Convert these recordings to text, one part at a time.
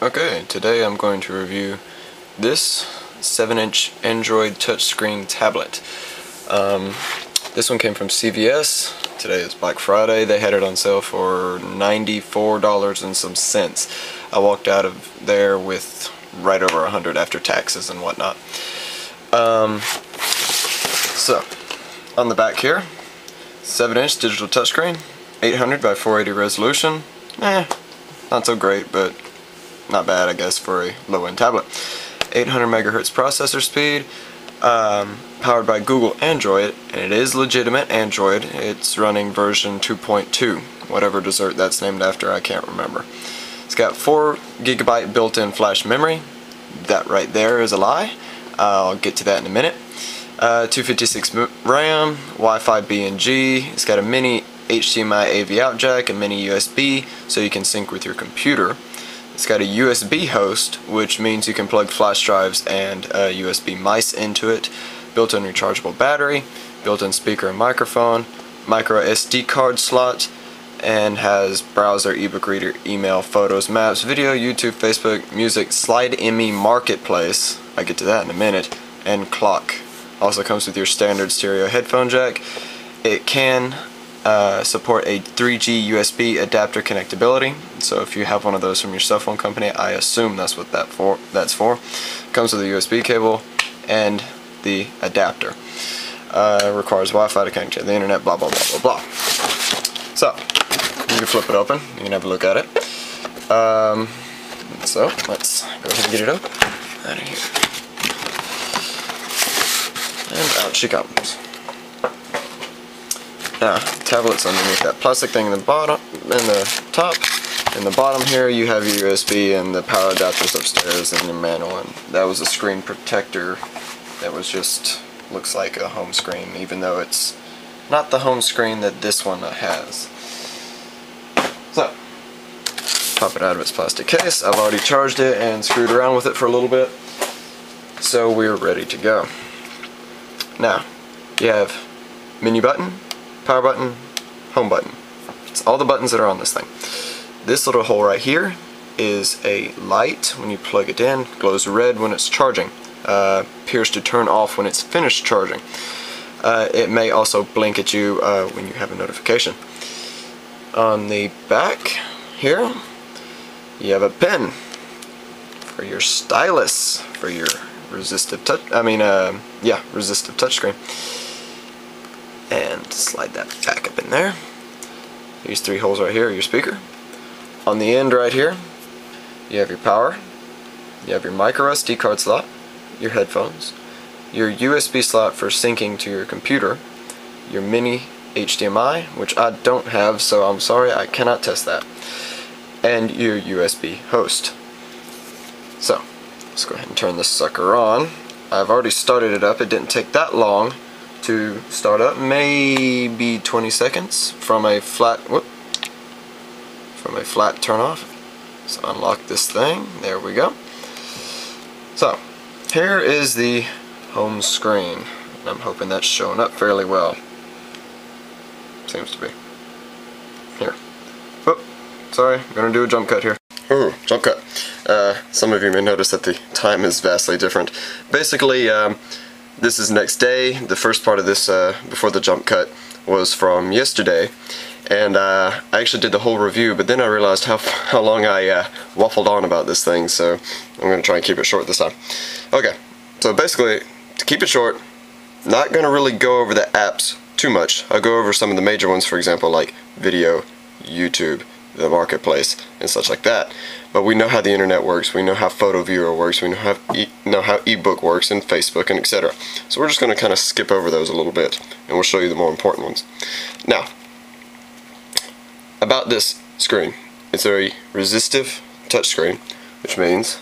Okay, today I'm going to review this 7-inch Android touchscreen tablet. This one came from CVS. Today is Black Friday. They had it on sale for $94 and some cents. I walked out of there with right over 100 after taxes and whatnot. So, on the back here, 7-inch digital touchscreen, 800 by 480 resolution. Not so great, but not bad, I guess, for a low-end tablet. 800 megahertz processor speed, powered by Google Android, and it is legitimate Android. It's running version 2.2, whatever dessert that's named after, I can't remember. It's got 4 GB built-in flash memory. That right there is a lie. I'll get to that in a minute. 256 RAM, Wi-Fi B and G. It's got a mini HDMI AV out jack, a mini USB, so you can sync with your computer. It's got a USB host, which means you can plug flash drives and USB mice into it. Built-in rechargeable battery, built-in speaker and microphone, micro SD card slot, and has browser, ebook reader, email, photos, maps, video, YouTube, Facebook, music, SlideMe Marketplace, I'll get to that in a minute, and clock. Also comes with your standard stereo headphone jack. It can support a 3G USB adapter connectability, so if you have one of those from your cell phone company, I assume that's what that's for. Comes with a USB cable and the adapter. Requires Wi-Fi to connect to the internet, blah blah blah blah blah. So, you can flip it open, you can have a look at it. So, let's go ahead and get it open. Out of here. And out she comes. Now, tablet's underneath that plastic thing in the bottom, in the top. In the bottom here, you have your USB and the power adapters upstairs and your manual. And that was a screen protector that was just looks like a home screen, even though it's not the home screen that this one has. So, pop it out of its plastic case. I've already charged it and screwed around with it for a little bit, so we're ready to go. Now, you have menu button, power button, home button. It's all the buttons that are on this thing. This little hole right here is a light. When you plug it in, glows red when it's charging. Appears to turn off when it's finished charging. It may also blink at you when you have a notification. On the back here, you have a pen for your stylus, for your resistive touch. Resistive touchscreen. And slide that back up in there. These 3 holes right here are your speaker. On the end right here, you have your power, you have your micro SD card slot, your headphones, your USB slot for syncing to your computer, your mini HDMI, which I don't have, so I'm sorry, I cannot test that, and your USB host. So, let's go ahead and turn this sucker on. I've already started it up. It didn't take that long to start up, maybe 20 seconds from a flat turn off. So unlock this thing, there we go. So here is the home screen, and I'm hoping that's showing up fairly well. Seems to be. Here. Oh, sorry, I'm gonna do a jump cut here. Ooh, jump cut. Some of you may notice that the time is vastly different. Basically, this is next day. The first part of this, before the jump cut, was from yesterday, and I actually did the whole review, but then I realized how long I waffled on about this thing, so I'm going to try and keep it short this time. Okay, so basically, to keep it short, not going to really go over the apps too much. I'll go over some of the major ones, for example, like video, YouTube, the marketplace, and such like that. But we know how the internet works, we know how Photo Viewer works, we know how ebook works, and Facebook, and etc. So we're just going to kind of skip over those a little bit, and we'll show you the more important ones. Now, about this screen, it's a resistive touchscreen, which means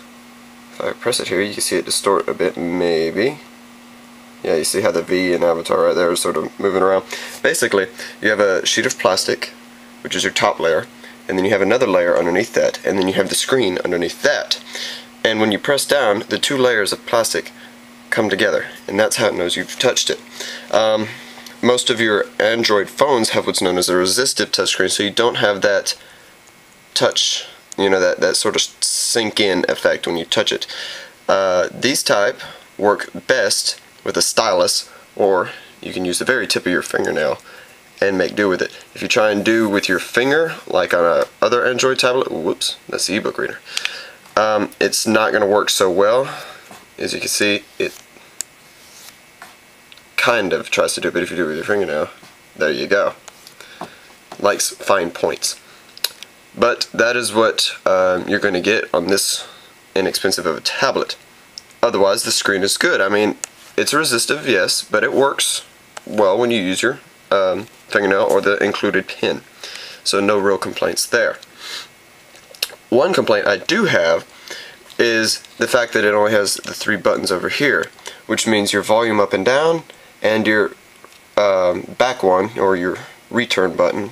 if I press it here, you can see it distort a bit, maybe. Yeah, you see how the V and avatar right there is sort of moving around. Basically, you have a sheet of plastic, which is your top layer, and then you have another layer underneath that, and then you have the screen underneath that. And when you press down, the 2 layers of plastic come together, and that's how it knows you've touched it. Most of your Android phones have what's known as a resistive touchscreen, so you don't have that touch you know, that sort of sink in effect when you touch it. These type work best with a stylus, or you can use the very tip of your fingernail and make do with it. If you try and do with your finger, like on a other Android tablet, whoops, that's the ebook reader, it's not going to work so well. As you can see, it kind of tries to do it, but if you do it with your fingernail, there you go. Likes fine points. But that is what you're going to get on this inexpensive of a tablet. Otherwise, the screen is good. I mean, it's resistive, yes, but it works well when you use your fingernail or the included pin. So no real complaints there. One complaint I do have is the fact that it only has the 3 buttons over here, which means your volume up and down and your back one, or your return button,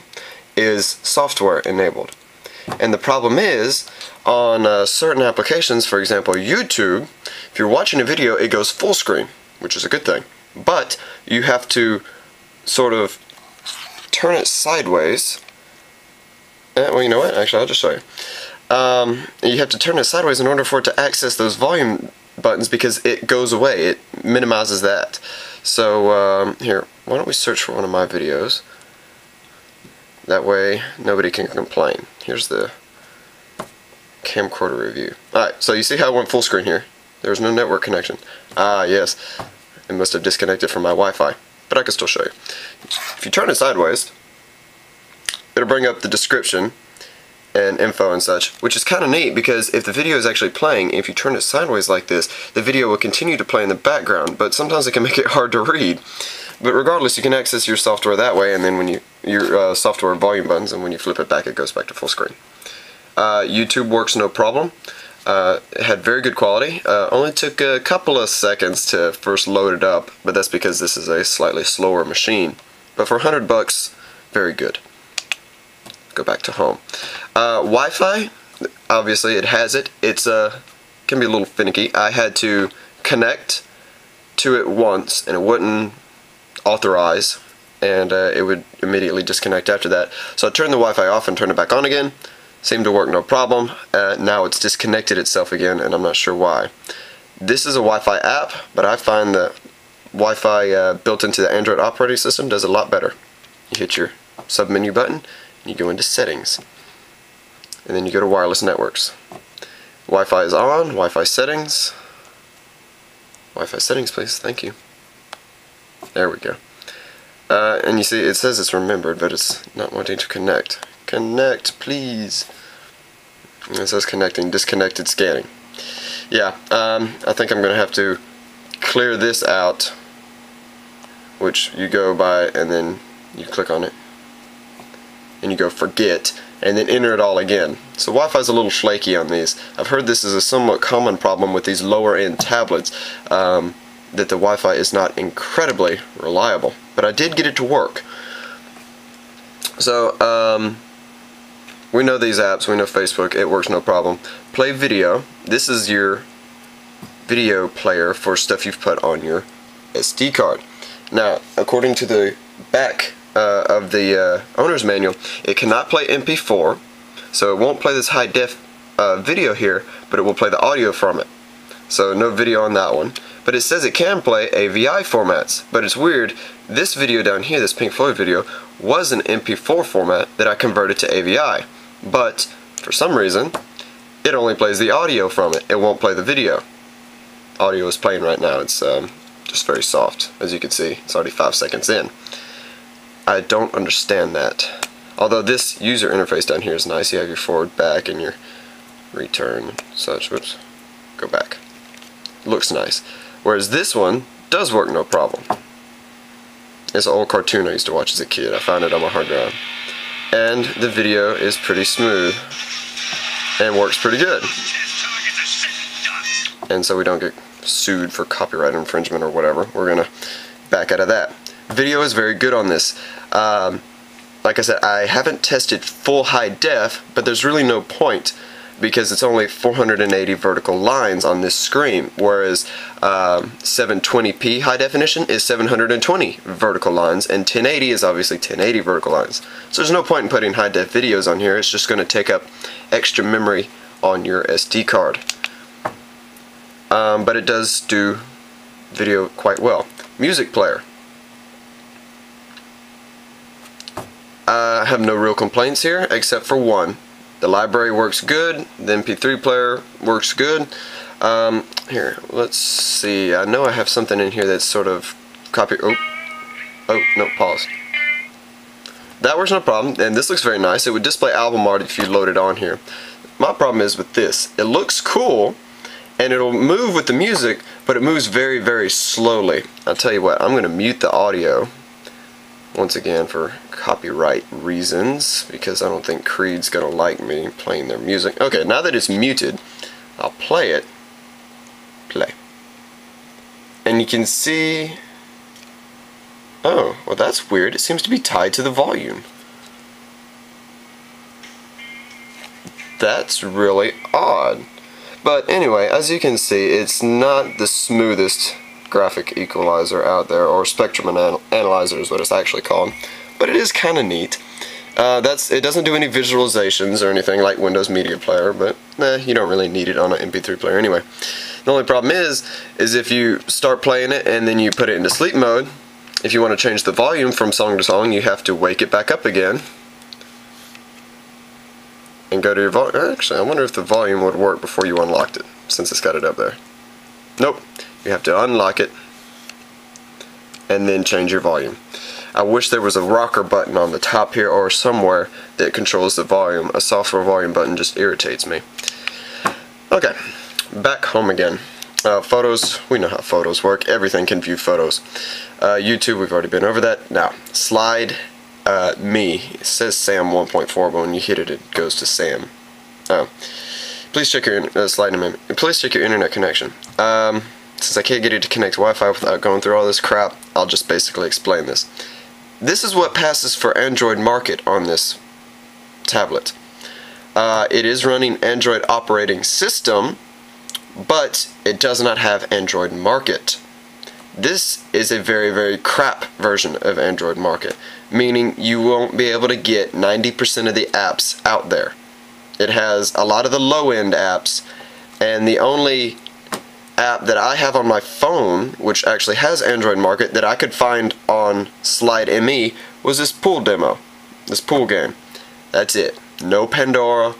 is software enabled. And the problem is, on certain applications, for example YouTube, if you're watching a video, it goes full screen, which is a good thing. But you have to sort of turn it sideways. Well, you know what? Actually, I'll just show you. You have to turn it sideways in order for it to access those volume buttons, because it goes away. It minimizes that. So here, why don't we search for one of my videos? That way nobody can complain. Here's the camcorder review. Alright, so you see how it went full screen here? There's no network connection. Ah, yes. It must have disconnected from my Wi-Fi. But I can still show you. If you turn it sideways, it'll bring up the description and info and such, which is kind of neat, because if the video is actually playing, if you turn it sideways like this, the video will continue to play in the background, but sometimes it can make it hard to read. But regardless, you can access your software that way, and then when your software volume buttons, and when you flip it back, it goes back to full screen. YouTube works no problem. It had very good quality. Only took a couple of seconds to first load it up, but that's because this is a slightly slower machine. But for $100, very good. Go back to home. Wi-Fi, obviously it has it. It's can be a little finicky. I had to connect to it once, and it wouldn't authorize, and it would immediately disconnect after that. So I turned the Wi-Fi off and turned it back on again. Seemed to work no problem. Now it's disconnected itself again, and I'm not sure why. This is a Wi-Fi app, but I find the Wi-Fi built into the Android operating system does a lot better. You hit your sub-menu button, and you go into settings, and then you go to wireless networks. Wi-Fi is on, Wi-Fi settings. Wi-Fi settings, please, thank you. There we go. And you see, it says it's remembered, but it's not wanting to connect. Connect, please. It says connecting, disconnected, scanning. Yeah, I think I'm going to have to clear this out, which you go by, and then you click on it, and you go forget, and then enter it all again. So Wi-Fi is a little flaky on these. I've heard this is a somewhat common problem with these lower end tablets, that the Wi-Fi is not incredibly reliable. But I did get it to work. So, we know these apps, we know Facebook, it works no problem. Play video. This is your video player for stuff you've put on your SD card. Now, according to the back of the owner's manual, it cannot play MP4, so it won't play this high def video here, but it will play the audio from it. So no video on that one. But it says it can play AVI formats. But it's weird, this video down here, this Pink Floyd video, was an MP4 format that I converted to AVI. But for some reason, it only plays the audio from it. It won't play the video. Audio is playing right now. It's just very soft. As you can see, it's already 5 seconds in. I don't understand that. Although this user interface down here is nice. You have your forward, back, and your return and such. Whoops. Go back. Looks nice. Whereas this one does work no problem. It's an old cartoon I used to watch as a kid. I found it on my hard drive. And the video is pretty smooth and works pretty good. And so we don't get sued for copyright infringement or whatever. We're gonna back out of that. Video is very good on this. Like I said, I haven't tested full high def, but there's really no point because it's only 480 vertical lines on this screen, whereas 720p high definition is 720 vertical lines, and 1080 is obviously 1080 vertical lines. So there's no point in putting high def videos on here. It's just going to take up extra memory on your SD card. But it does do video quite well. Music player. I have no real complaints here except for one. The library works good, the MP3 player works good. Here, let's see. I know I have something in here that's sort of no, pause. That works no problem, and this looks very nice. It would display album art if you load it on here. My problem is with this. It looks cool, and it'll move with the music, but it moves very, very slowly. I'll tell you what, I'm going to mute the audio once again for copyright reasons, because I don't think Creed's gonna like me playing their music. Okay, now that it's muted, I'll play it. Play. And you can see, oh, well that's weird. It seems to be tied to the volume. That's really odd. But anyway, as you can see, it's not the smoothest graphic equalizer out there, or spectrum analyzer is what it's actually called, but it is kind of neat. It doesn't do any visualizations or anything like Windows Media Player, but you don't really need it on an MP3 player anyway. The only problem is if you start playing it and then you put it into sleep mode, if you want to change the volume from song to song, you have to wake it back up again and go to your volume. Actually, I wonder if the volume would work before you unlocked it, since it's got it up there. Nope. You have to unlock it and then change your volume. I wish there was a rocker button on the top here or somewhere that controls the volume. A software volume button just irritates me. Okay, back home again. Photos, we know how photos work. Everything can view photos. YouTube, we've already been over that. Now, Slide Me. It says Sam 1.4, but when you hit it, it goes to Sam. Please check your Please check your internet connection. Since I can't get it to connect to Wi-Fi without going through all this crap, I'll just basically explain this. This is what passes for Android Market on this tablet. It is running Android operating system, but it does not have Android Market. This is a very, very crap version of Android Market, meaning you won't be able to get 90% of the apps out there. It has a lot of the low-end apps, and the only app that I have on my phone, which actually has Android Market, that I could find on Slide ME was this pool demo, this pool game. That's it. No Pandora,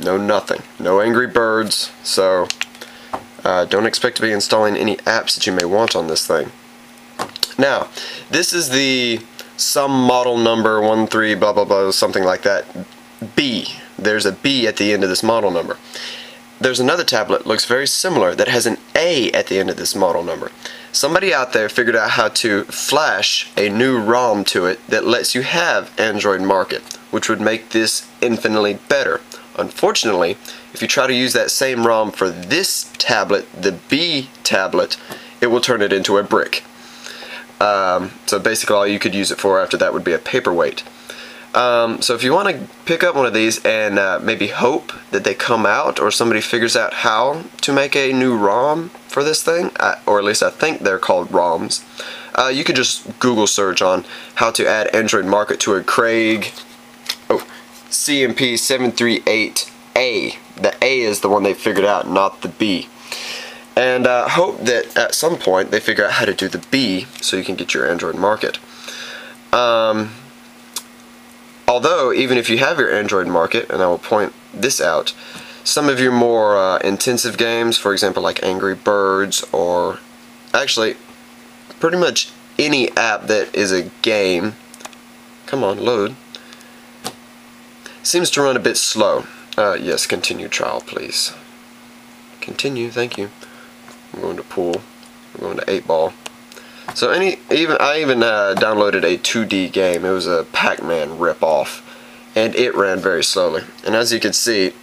no nothing. No Angry Birds, so don't expect to be installing any apps that you may want on this thing. Now, this is the some model number 13 blah blah blah, something like that. B. There's a B at the end of this model number. There's another tablet looks very similar that has an A at the end of this model number. Somebody out there figured out how to flash a new ROM to it that lets you have Android Market, which would make this infinitely better. Unfortunately, if you try to use that same ROM for this tablet, the B tablet, it will turn it into a brick. So basically all you could use it for after that would be a paperweight. So if you want to pick up one of these and maybe hope that they come out, or somebody figures out how to make a new ROM for this thing, or at least I think they're called ROMs, you could just Google search on how to add Android Market to a Craig CMP738A. The A is the one they figured out, not the B. And hope that at some point they figure out how to do the B so you can get your Android Market. Although, even if you have your Android Market, and I will point this out, some of your more intensive games, for example like Angry Birds, or actually pretty much any app that is a game, come on, load, seems to run a bit slow. Yes, continue trial please. Continue, thank you. I'm going to pool, I'm going to 8-ball. So I even downloaded a 2D game. It was a Pac-Man rip-off, and it ran very slowly. And as you can see,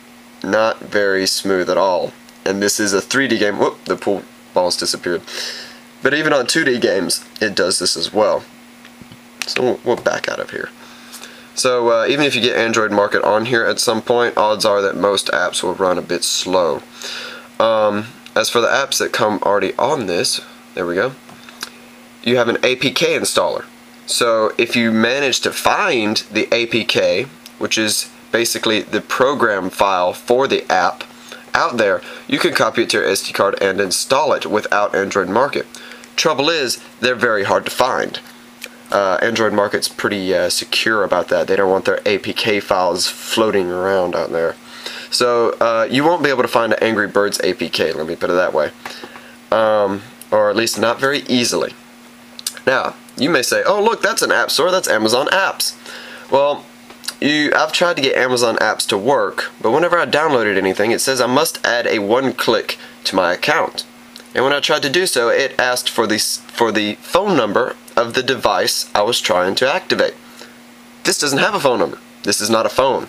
not very smooth at all. And this is a 3D game. Whoop, the pool balls disappeared. But even on 2D games, it does this as well. So we'll back out of here. So even if you get Android Market on here at some point, odds are that most apps will run a bit slow. As for the apps that come already on this, there we go, you have an APK installer. So if you manage to find the APK, which is basically the program file for the app out there, you can copy it to your SD card and install it without Android Market. Trouble is, they're very hard to find. Android Market's pretty secure about that. They don't want their APK files floating around out there. So you won't be able to find an Angry Birds APK, let me put it that way. Or at least not very easily. Now, you may say, oh look, that's an app store, that's Amazon Apps. Well, I've tried to get Amazon Apps to work, but whenever I downloaded anything, it says I must add a one-click to my account. And when I tried to do so, it asked for the phone number of the device I was trying to activate. This doesn't have a phone number. This is not a phone.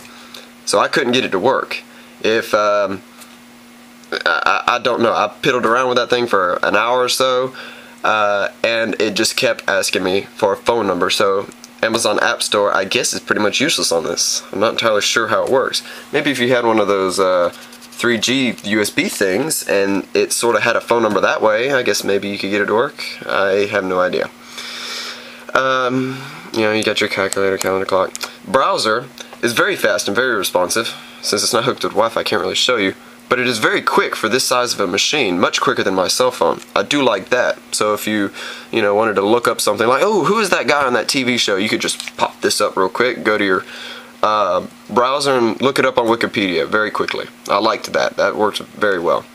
So I couldn't get it to work. If I don't know, I piddled around with that thing for an hour or so, and it just kept asking me for a phone number. So Amazon App Store, I guess, is pretty much useless on this. I'm not entirely sure how it works. Maybe if you had one of those 3G USB things and it sort of had a phone number that way, I guess maybe you could get it to work. I have no idea. You know, you got your calculator, calendar, clock. Browser is very fast and very responsive. Since it's not hooked with Wi-Fi, I can't really show you. But it is very quick for this size of a machine, much quicker than my cell phone. I do like that. So if you wanted to look up something like, oh, who is that guy on that TV show? You could just pop this up real quick, go to your browser and look it up on Wikipedia very quickly. I liked that. That works very well.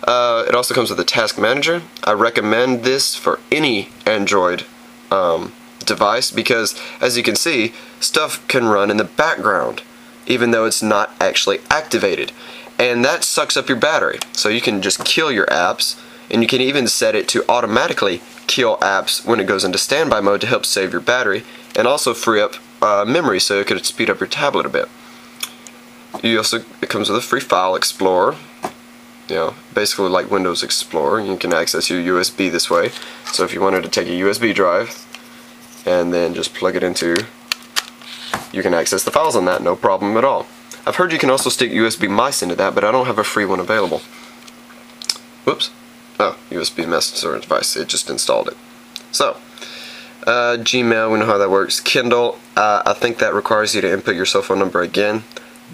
It also comes with a task manager. I recommend this for any Android device because, as you can see, stuff can run in the background even though it's not actually activated. And that sucks up your battery. So you can just kill your apps, and you can even set it to automatically kill apps when it goes into standby mode to help save your battery, and also free up memory so it could speed up your tablet a bit. It comes with a free file explorer, basically like Windows Explorer. You can access your USB this way. So if you wanted to take a USB drive and then just plug it into, you can access the files on that, no problem at all. I've heard you can also stick USB mice into that, but I don't have a free one available. Whoops. Oh, USB message device. It just installed it. So, Gmail, we know how that works. Kindle, I think that requires you to input your cell phone number again,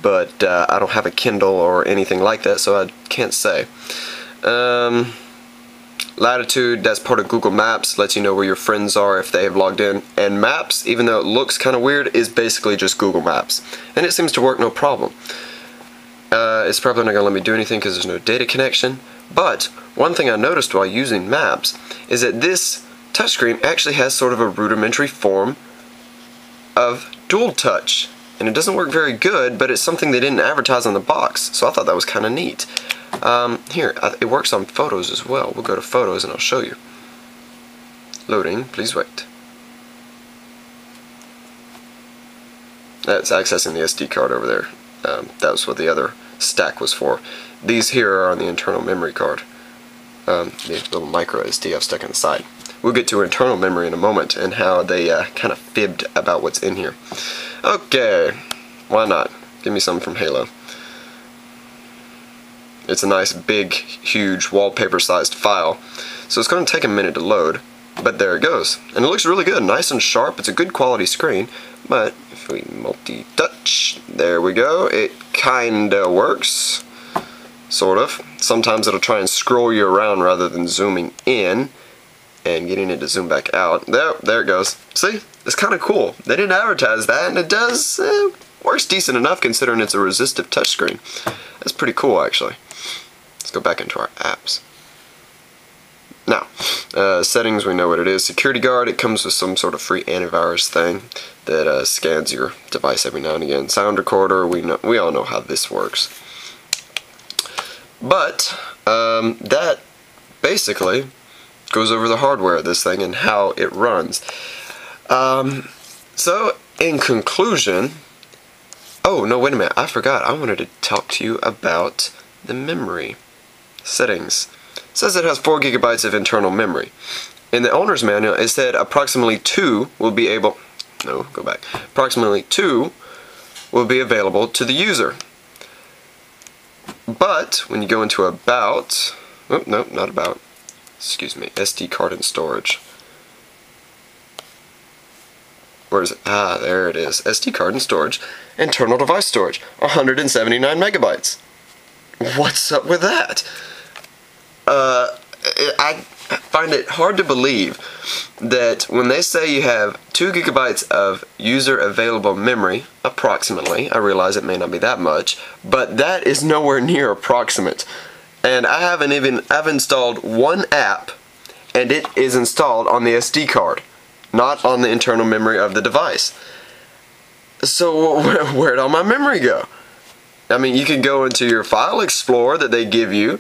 but I don't have a Kindle or anything like that, so I can't say. Latitude, that's part of Google Maps, lets you know where your friends are if they have logged in. And Maps, even though it looks kind of weird, is basically just Google Maps. And it seems to work no problem. It's probably not going to let me do anything because there's no data connection. But one thing I noticed while using Maps is that this touchscreen actually has sort of a rudimentary form of dual touch. And it doesn't work very good, but it's something they didn't advertise on the box. So I thought that was kind of neat. Here, it works on photos as well. We'll go to photos and I'll show you. Loading, please wait. That's accessing the SD card over there. That was what the other stack was for. These here are on the internal memory card. The little micro SD I've stuck on the side. We'll get to internal memory in a moment and how they kind of fibbed about what's in here. Okay, why not? Give me some from Halo. It's a nice big huge wallpaper sized file, so it's going to take a minute to load, but there it goes. And it looks really good, nice and sharp. It's a good quality screen, but if we multi-touch, there we go. It kinda works, sort of. Sometimes it'll try and scroll you around rather than zooming in and getting it to zoom back out. There it goes. See, it's kind of cool. They didn't advertise that, and it does works decent enough considering it's a resistive touchscreen. That's pretty cool, actually. Let's go back into our apps. Now, settings, we know what it is. Security Guard, it comes with some sort of free antivirus thing that scans your device every now and again. Sound Recorder, we all know how this works. But that basically goes over the hardware of this thing and how it runs. So, in conclusion, oh, no, wait a minute, I forgot. I wanted to talk to you about the memory settings. It says it has 4 gigabytes of internal memory. In the owner's manual, it said approximately 2 will be able... no, go back. Approximately 2 will be available to the user. But when you go into about, oh, no, not about, excuse me, SD card and storage. Where is it? Ah, there it is. SD card and storage. Internal device storage, 179 megabytes. What's up with that? I find it hard to believe that when they say you have 2 gigabytes of user available memory, approximately, I realize it may not be that much, but that is nowhere near approximate. And I've installed one app, and it is installed on the SD card, not on the internal memory of the device. So where'd all my memory go? I mean, you can go into your file explorer that they give you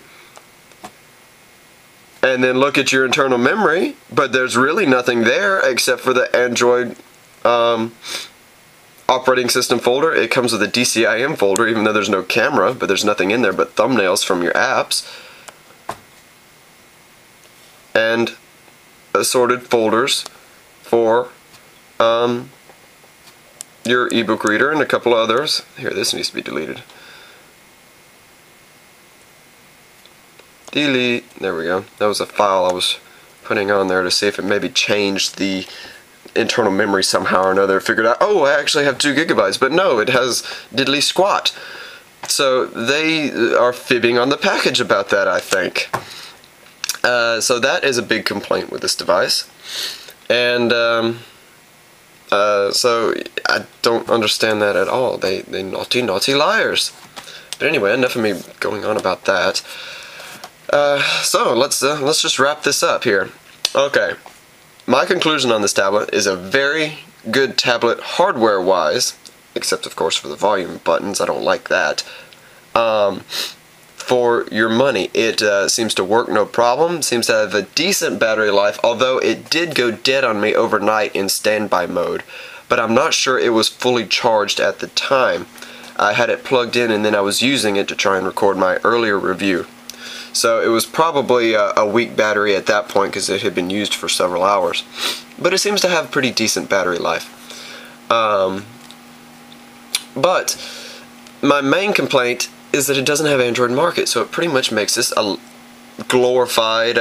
and then look at your internal memory, but there's really nothing there except for the Android operating system folder. It comes with a DCIM folder, even though there's no camera, but there's nothing in there but thumbnails from your apps and assorted folders for your ebook reader and a couple others. Here, this needs to be deleted. Delete. There we go. That was a file I was putting on there to see if it maybe changed the internal memory somehow or another. Figured out, oh, I actually have 2 gigabytes, but no, it has diddly squat. So they are fibbing on the package about that, I think. So that is a big complaint with this device. And so I don't understand that at all. They naughty, naughty liars. But anyway, enough of me going on about that. So let's just wrap this up here. Okay, my conclusion on this tablet is a very good tablet hardware-wise, except of course for the volume buttons. I don't like that. For your money, it seems to work no problem. Seems to have a decent battery life, although it did go dead on me overnight in standby mode. But I'm not sure it was fully charged at the time. I had it plugged in and then I was using it to try and record my earlier review. So it was probably a weak battery at that point because it had been used for several hours. But it seems to have pretty decent battery life. But my main complaint is that it doesn't have Android Market, so it pretty much makes this a glorified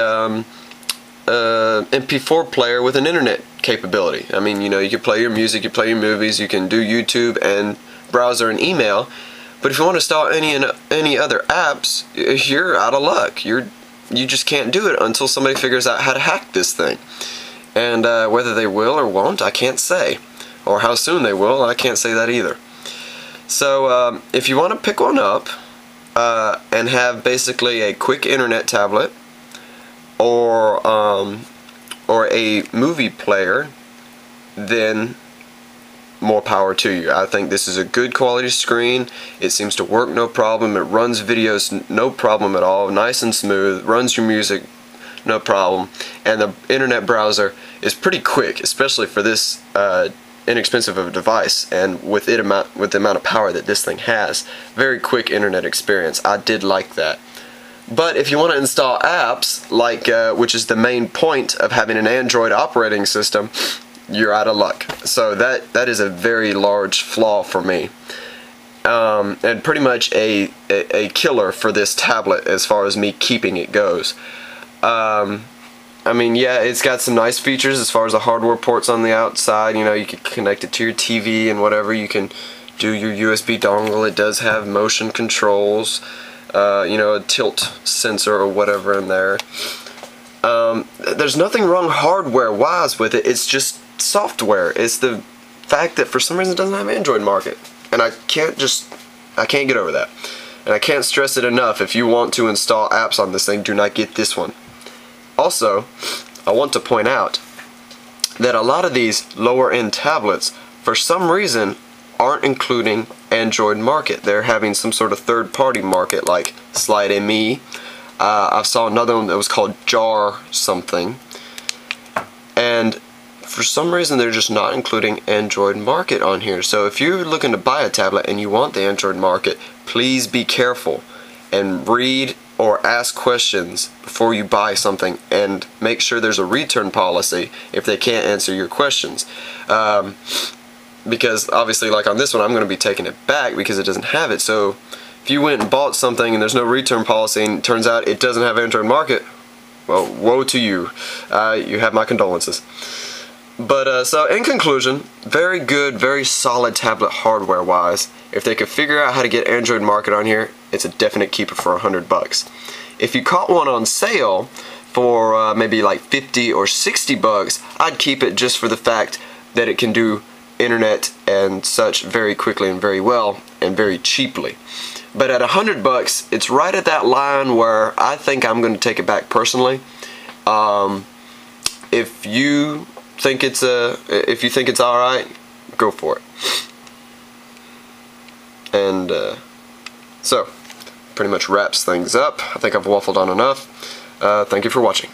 MP4 player with an internet capability. I mean, you know, you can play your music, you play your movies, you can do YouTube and browser and email. But if you want to install any other apps, you're out of luck. You just can't do it until somebody figures out how to hack this thing. And whether they will or won't, I can't say. Or how soon they will, I can't say that either. So if you want to pick one up and have basically a quick internet tablet or a movie player, then more power to you. I think this is a good quality screen. It seems to work no problem. It runs videos no problem at all, nice and smooth, runs your music no problem, and the internet browser is pretty quick, especially for this inexpensive of a device, and with the amount of power that this thing has. Very quick internet experience. I did like that. But if you want to install apps, like which is the main point of having an Android operating system, you're out of luck. So that is a very large flaw for me, and pretty much a killer for this tablet as far as me keeping it goes. I mean, yeah, it's got some nice features as far as the hardware ports on the outside. You know, you can connect it to your TV and whatever. You can do your USB dongle. It does have motion controls, you know, a tilt sensor or whatever in there. There's nothing wrong hardware-wise with it. It's just software. It's the fact that for some reason it doesn't have Android Market, and I can't get over that. And I can't stress it enough. If you want to install apps on this thing, do not get this one. Also, I want to point out that a lot of these lower-end tablets, for some reason, aren't including Android Market. They're having some sort of third-party market like Slide.me. I saw another one that was called Jar something, and for some reason they're just not including Android Market on here. So if you're looking to buy a tablet and you want the Android Market, please be careful and read or ask questions before you buy something, and make sure there's a return policy if they can't answer your questions. Because obviously, like on this one, I'm going to be taking it back because it doesn't have it. So if you went and bought something and there's no return policy and it turns out it doesn't have Android Market, well, woe to you. You have my condolences. But so in conclusion, very good, very solid tablet hardware wise. If they could figure out how to get Android Market on here, it's a definite keeper for $100. If you caught one on sale for maybe like 50 or 60 bucks, I'd keep it just for the fact that it can do internet and such very quickly and very well and very cheaply. But at $100, it's right at that line where I think I'm going to take it back personally. If you think it's all right, go for it. And so pretty much wraps things up. I think I've waffled on enough. Thank you for watching.